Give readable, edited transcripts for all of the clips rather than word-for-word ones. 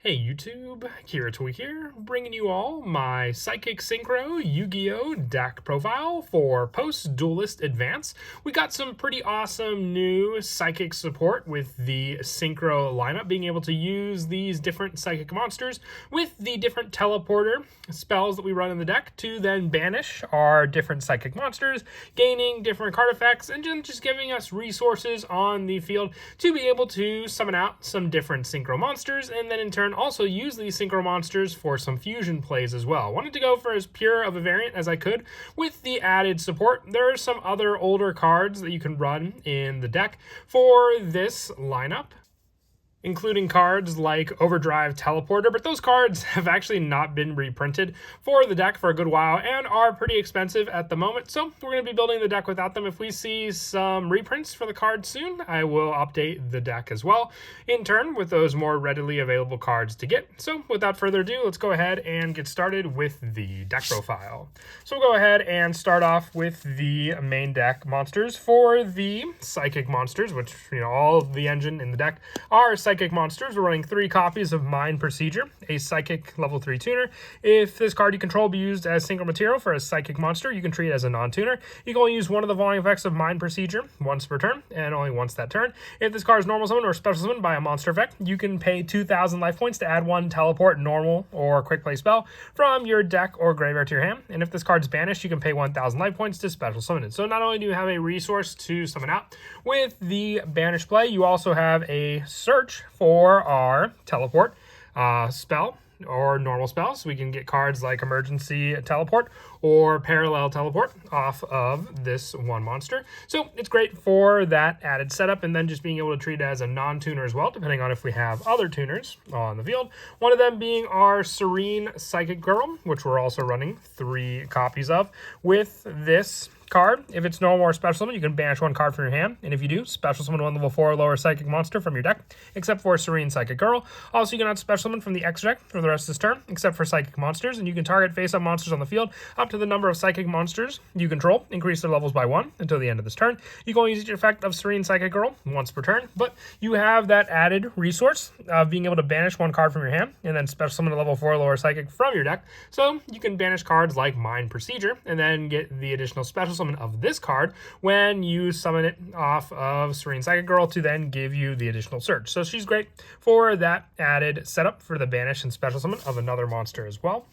Hey YouTube, Kiratui here, bringing you all my Psychic Synchro Yugioh deck profile for post-Duelist Advance. We got some pretty awesome new Psychic support with the Synchro lineup, being able to use these different Psychic monsters with the different teleporter spells that we run in the deck to then banish our different Psychic monsters, gaining different card effects, and just giving us resources on the field to be able to summon out some different Synchro monsters, and then in turn also use these Synchro monsters for some fusion plays as well. Wanted to go for as pure of a variant as I could with the added support. There are some other older cards that you can run in the deck for this lineup, including cards like Overdrive Teleporter, but those cards have actually not been reprinted for the deck for a good while and are pretty expensive at the moment, so we're going to be building the deck without them. If we see some reprints for the cards soon, I will update the deck as well, in turn with those more readily available cards to get. So without further ado, let's go ahead and get started with the deck profile. So we'll go ahead and start off with the main deck monsters. For the Psychic monsters, which, all of the engine in the deck are Psychic monsters, we're running 3 copies of Mind Procedure, a Psychic level 3 tuner. If this card you control be used as single material for a Psychic monster, you can treat it as a non-tuner. You can only use one of the volume effects of Mind Procedure once per turn, and only once that turn. If this card is normal summon or special summon by a monster effect, you can pay 2,000 life points to add 1 teleport, normal, or quick play spell from your deck or graveyard to your hand. And if this card is banished, you can pay 1,000 life points to special summon it. So not only do you have a resource to summon out with the banished play, you also have a search for our teleport spell or normal spells. So we can get cards like Emergency Teleport or Parallel Teleport off of this one monster. So it's great for that added setup, and then just being able to treat it as a non-tuner as well, depending on if we have other tuners on the field. One of them being our Serene Psychic Girl, which we're also running 3 copies of with this card. If it's normal or special summon, you can banish 1 card from your hand, and if you do, special summon 1 level 4 or lower Psychic monster from your deck, except for Serene Psychic Girl. Also, you cannot special summon from the extra deck for the rest of this turn, except for Psychic monsters, and you can target face-up monsters on the field up to the number of Psychic monsters you control, increase their levels by 1 until the end of this turn. You can only use each effect of Serene Psychic Girl once per turn, but you have that added resource of being able to banish 1 card from your hand, and then special summon a level 4 or lower Psychic from your deck, so you can banish cards like Mind Procedure, and then get the additional special summon of this card when you summon it off of Serene Psychic Girl to then give you the additional search. So she's great for that added setup for the banish and special summon of another monster as well.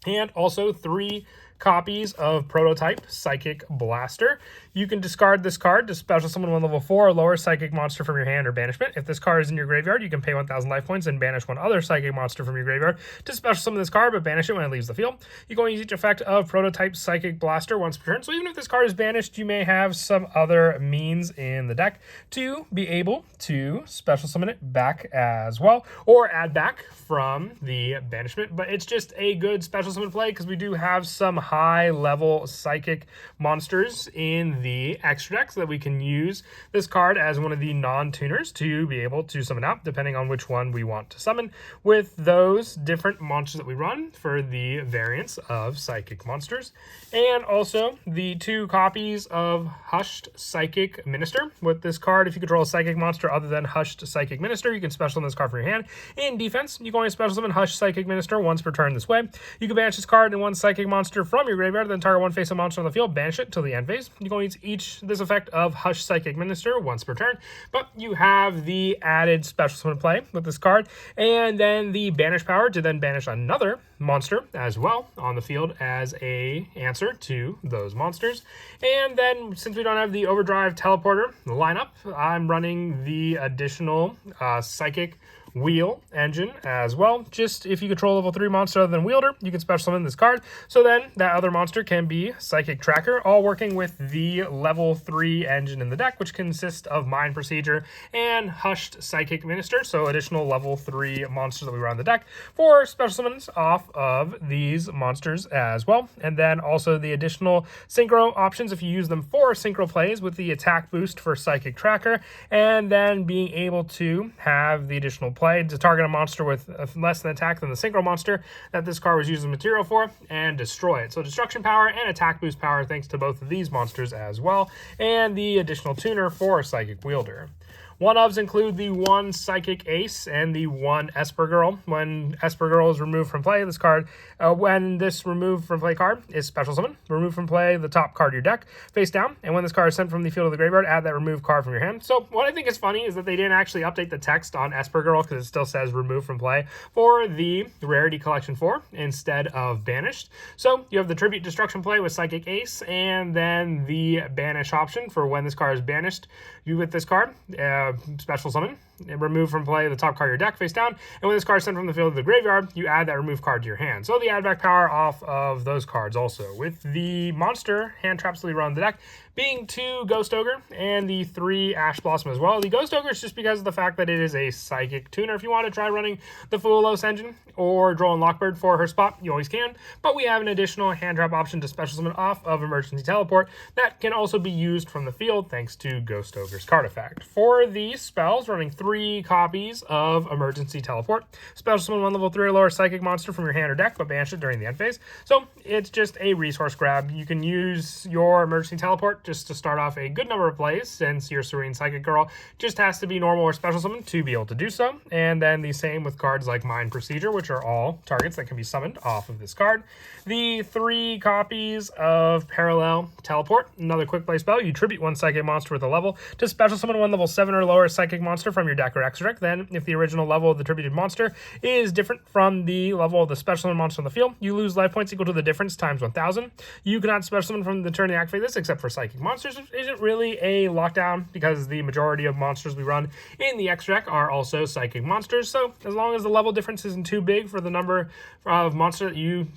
And also 3 copies of Prototype Psychic Blaster. You can discard this card to special summon 1 level 4 or lower Psychic monster from your hand or banishment. If this card is in your graveyard, you can pay 1,000 life points and banish 1 other Psychic monster from your graveyard to special summon this card, but banish it when it leaves the field. You can only use each effect of Prototype Psychic Blaster once per turn. So even if this card is banished, you may have some other means in the deck to be able to special summon it back as well, or add back from the banishment. But it's just a good special summon play because we do have some high level Psychic monsters in the extra deck so that we can use this card as one of the non-tuners to be able to summon out, depending on which one we want to summon with those different monsters that we run for the variants of Psychic monsters. And also the 2 copies of Hushed Psychic Minister. With this card, if you control a Psychic monster other than Hushed Psychic Minister, you can special summon this card from your hand. In defense, you can only special summon Hushed Psychic Minister once per turn this way. You can banish this card and 1 Psychic monster from your graveyard, then target 1 face-up monster on the field, banish it till the end phase. You can only use this effect of Hush Psychic Minister once per turn, but you have the added special summon play with this card, and then the banish power to then banish another monster as well on the field as a answer to those monsters. And then since we don't have the Overdrive Teleporter lineup, I'm running the additional Psychic Wheel engine as well. Just if you control level 3 monster other than Wielder, you can special summon this card. So then that other monster can be Psychic Tracker, all working with the level 3 engine in the deck, which consists of Mind Procedure and Hushed Psychic Minister. So additional level 3 monsters that we run on the deck for special summons off of these monsters as well. And then also the additional synchro options if you use them for synchro plays with the attack boost for Psychic Tracker, and then being able to have the additional play to target a monster with less an attack than the synchro monster that this card was used as material for and destroy it. So destruction power and attack boost power thanks to both of these monsters as well, and the additional tuner for Psychic Wielder. One-ofs include the 1 Psychic Ace and the 1 Esper Girl. When Esper Girl is removed from play, this card, when this removed from play card is special summon, remove from play the top card of your deck, face down, and when this card is sent from the field to the graveyard, add that removed card from your hand. So what I think is funny is that they didn't actually update the text on Esper Girl because it still says remove from play for the Rarity Collection 4 instead of banished. So you have the Tribute Destruction play with Psychic Ace, and then the banish option for when this card is banished. You with this card, special summon, remove from play the top card of your deck face down, and when this card is sent from the field to the graveyard, you add that remove card to your hand. So the add back power off of those cards also. With the monster hand traps that we run on the deck being 2 Ghost Ogre and the 3 Ash Blossom as well. The Ghost Ogre is just because of the fact that it is a psychic tuner. If you want to try running the Fulos engine or Droll and Lockbird for her spot, you always can. But we have an additional hand trap option to special summon off of Emergency Teleport that can also be used from the field thanks to Ghost Ogre's card effect. For these spells, running 3 copies of Emergency Teleport. Special summon 1 level 3 or lower psychic monster from your hand or deck, but banish it during the end phase. So it's just a resource grab. You can use your Emergency Teleport just to start off a good number of plays, since your Serene Psychic Girl just has to be normal or special summon to be able to do so. And then the same with cards like Mind Procedure, which are all targets that can be summoned off of this card. The 3 copies of Parallel Teleport, another quick play spell. You tribute 1 psychic monster with a level to special summon 1 level 7 or lower psychic monster from your deck or extra deck. Then, if the original level of the tributed monster is different from the level of the special summon monster on the field, you lose life points equal to the difference times 1,000. You cannot special summon from the turn to activate this except for psychic monsters, which isn't really a lockdown because the majority of monsters we run in the extra deck are also psychic monsters. So as long as the level difference isn't too big for the number of monsters that you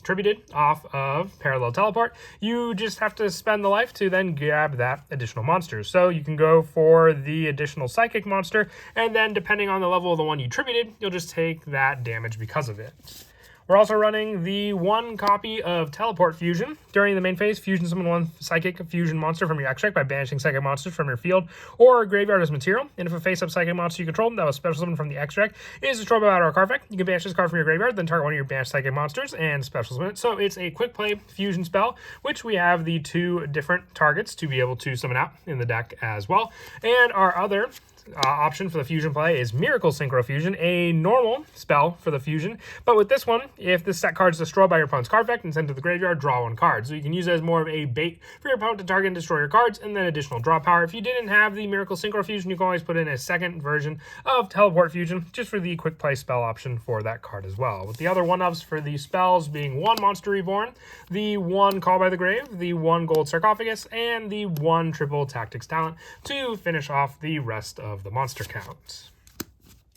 tributed off of Parallel Teleport, you just have to spend the life to then grab that additional monster. So you can go for the additional psychic monster, and then depending on the level of the one you tributed, you'll just take that damage because of it. We're also running the 1 copy of Teleport Fusion. During the main phase, fusion summon 1 Psychic Fusion monster from your extra deck by banishing Psychic monsters from your field or graveyard as material. And if a face-up Psychic monster you control that was special summoned from the extra deck is destroyed by battle or card effect, you can banish this card from your graveyard, then target one of your banished Psychic monsters and special summon it. So it's a quick play fusion spell, which we have the 2 different targets to be able to summon out in the deck as well. And our other option for the fusion play is Miracle Synchro Fusion, a normal spell for the fusion. But with this one, if this set card is destroyed by your opponent's card effect and sent to the graveyard, draw 1 card. So you can use it as more of a bait for your opponent to target and destroy your cards, and then additional draw power. If you didn't have the Miracle Synchro Fusion, you can always put in a second version of Teleport Fusion, just for the quick play spell option for that card as well. With the other one-ups for the spells being 1 Monster Reborn, the 1 Call by the Grave, the 1 Gold Sarcophagus, and the 1 Triple Tactics Talent to finish off the rest of the monster count.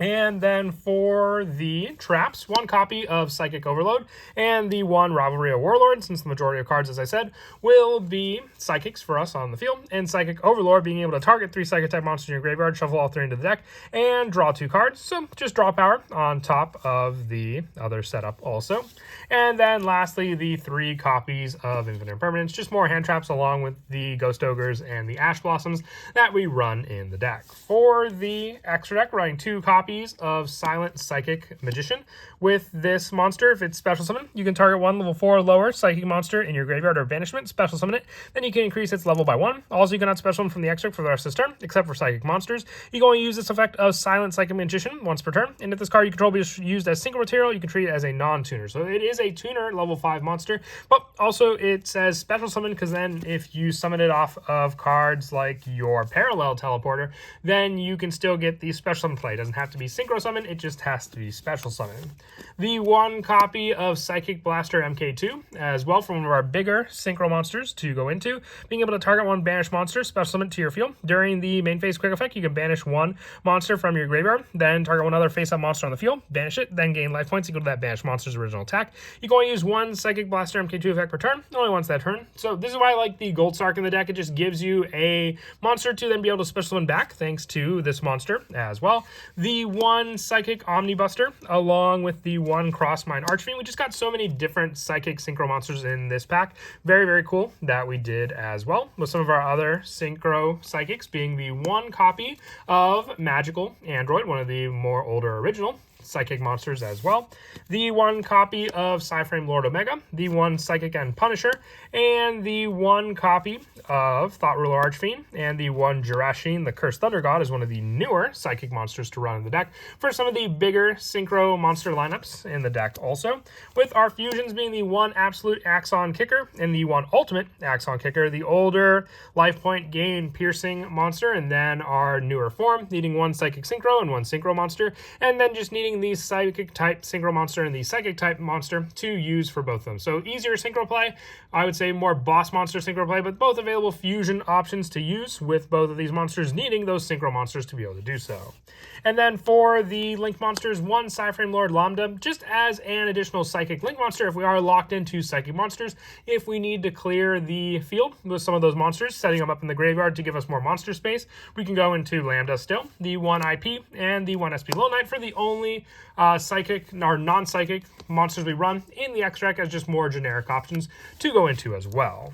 And then for the traps, 1 copy of Psychic Overload and the 1 Rivalry of Warlord, since the majority of cards, as I said, will be psychics for us on the field. And Psychic Overlord being able to target 3 psychic type monsters in your graveyard, shuffle all 3 into the deck, and draw 2 cards. So just draw power on top of the other setup also. And then lastly, the 3 copies of Infinite Impermanence, just more hand traps along with the Ghost Ogres and the Ash Blossoms that we run in the deck. For the extra deck, running 2 copies of Silent Psychic Magician. With this monster, if it's special summon, you can target 1 level 4 or lower psychic monster in your graveyard or banishment, special summon it, then you can increase its level by 1. Also, you cannot special summon from the extra for the rest of this turn, except for psychic monsters. You can only use this effect of Silent Psychic Magician once per turn, and if this card you control is used as single material, you can treat it as a non-tuner. So it is a tuner level 5 monster, but also it says special summon because then if you summon it off of cards like your Parallel Teleporter, then you can still get the special summon play. It doesn't have to be synchro summon, it just has to be special summon. The 1 copy of Psychic Blaster MK2 as well from one of our bigger synchro monsters to go into, being able to target 1 banished monster, special summon to your field. During the main phase quick effect, you can banish 1 monster from your graveyard, then target 1 other face-up monster on the field, banish it, then gain life points equal to that banished monster's original attack. You can only use 1 Psychic Blaster MK2 effect per turn, only once that turn. So this is why I like the Gold Sark in the deck. It just gives you a monster to then be able to special summon back thanks to this monster as well. The one Psychic Omnibuster along with the one Crossmine Archfiend. We just got so many different Psychic Synchro monsters in this pack. Very, very cool that we did as well, with some of our other Synchro Psychics being the one copy of Magical Android, one of the more older original Psychic monsters as well, the one copy of Psyframe Lord Omega, the one Psychic and Punisher, and the one copy of Thought Ruler Archfiend, and the one Jurashine, the Cursed Thunder God, is one of the newer Psychic monsters to run in the deck for some of the bigger Synchro monster lineups in the deck also, with our fusions being the one Absolute Axon Kicker and the one Ultimate Axon Kicker, the older life point gain piercing monster, and then our newer form needing one Psychic Synchro and one Synchro monster, and then just needing the Psychic type Synchro monster and the Psychic type monster to use for both of them. So easier Synchro play, I would say more boss monster Synchro play, but both available fusion options to use with both of these monsters needing those Synchro monsters to be able to do so. And then for the Link monsters, one Psyframe Lord Lambda, just as an additional Psychic Link monster if we are locked into Psychic monsters. If we need to clear the field with some of those monsters, setting them up in the graveyard to give us more monster space, we can go into Lambda still, the one IP and the one SP Lone Knight for the only Psychic or non-Psychic monsters we run in the extract as just more generic options to go into as well.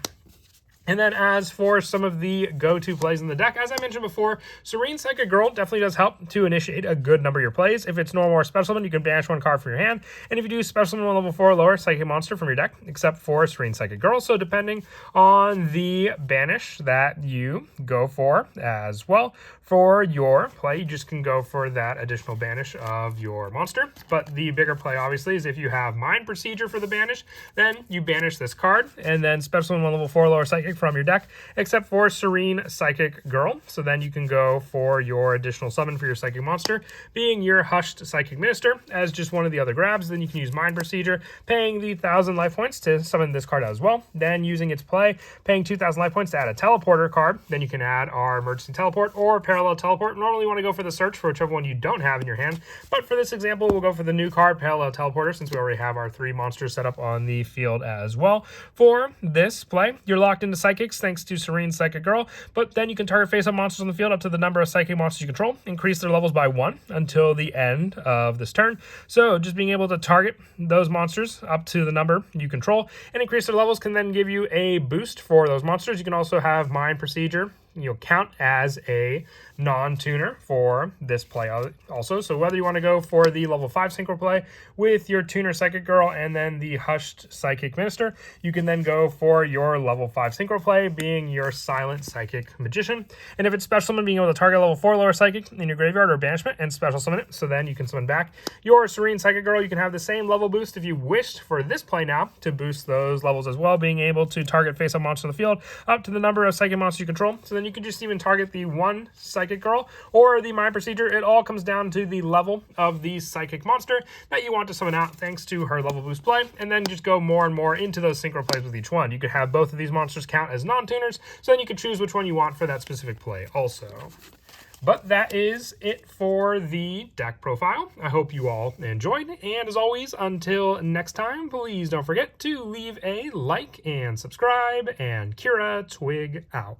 And then as for some of the go-to plays in the deck, as I mentioned before, Serene Psychic Girl definitely does help to initiate a good number of your plays. If it's normal or special summon, you can banish one card from your hand. And if you do special summon one level 4 or lower Psychic monster from your deck, except for Serene Psychic Girl. So depending on the banish that you go for as well, for your play, you just can go for that additional banish of your monster. But the bigger play, obviously, is if you have Mind Procedure for the banish, then you banish this card, and then special summon one level 4 or lower Psychic from your deck, except for Serene Psychic Girl. So then you can go for your additional summon for your Psychic monster, being your Hushed Psychic Minister, as just one of the other grabs. Then you can use Mind Procedure, paying the 1,000 life points to summon this card as well. Then using its play, paying 2,000 life points to add a Teleporter card. Then you can add our Emergency Teleport or Parallel Teleport. Normally you want to go for the search for whichever one you don't have in your hand, but for this example, we'll go for the new card, Parallel Teleporter, since we already have our 3 monsters set up on the field as well. For this play, you're locked into Psychics thanks to Serene Psychic Girl, but then you can target face-up monsters on the field up to the number of Psychic monsters you control, increase their levels by 1 until the end of this turn. So just being able to target those monsters up to the number you control and increase their levels can then give you a boost for those monsters. You can also have Mind Procedure, count as a non-tuner for this play also. So whether you want to go for the level 5 Synchro play with your tuner Psychic Girl and then the Hushed Psychic Minister, you can then go for your level 5 Synchro play being your Silent Psychic Magician. And if it's special summon, being able to target level 4 lower Psychic in your graveyard or banishment and special summon it, so then you can summon back your Serene Psychic Girl. You can have the same level boost if you wished for this play now to boost those levels as well, being able to target face-up monsters on the field up to the number of Psychic monsters you control. So then you can just even target the one Psychic Girl or the Mind Procedure. It all comes down to the level of the Psychic monster that you want to summon out thanks to her level boost play, and then just go more and more into those Synchro plays with each one. You could have both of these monsters count as non-tuners, so then you can choose which one you want for that specific play also. But that is it for the deck profile. I hope you all enjoyed, and as always, until next time, please don't forget to leave a like and subscribe, and Kira Twig out.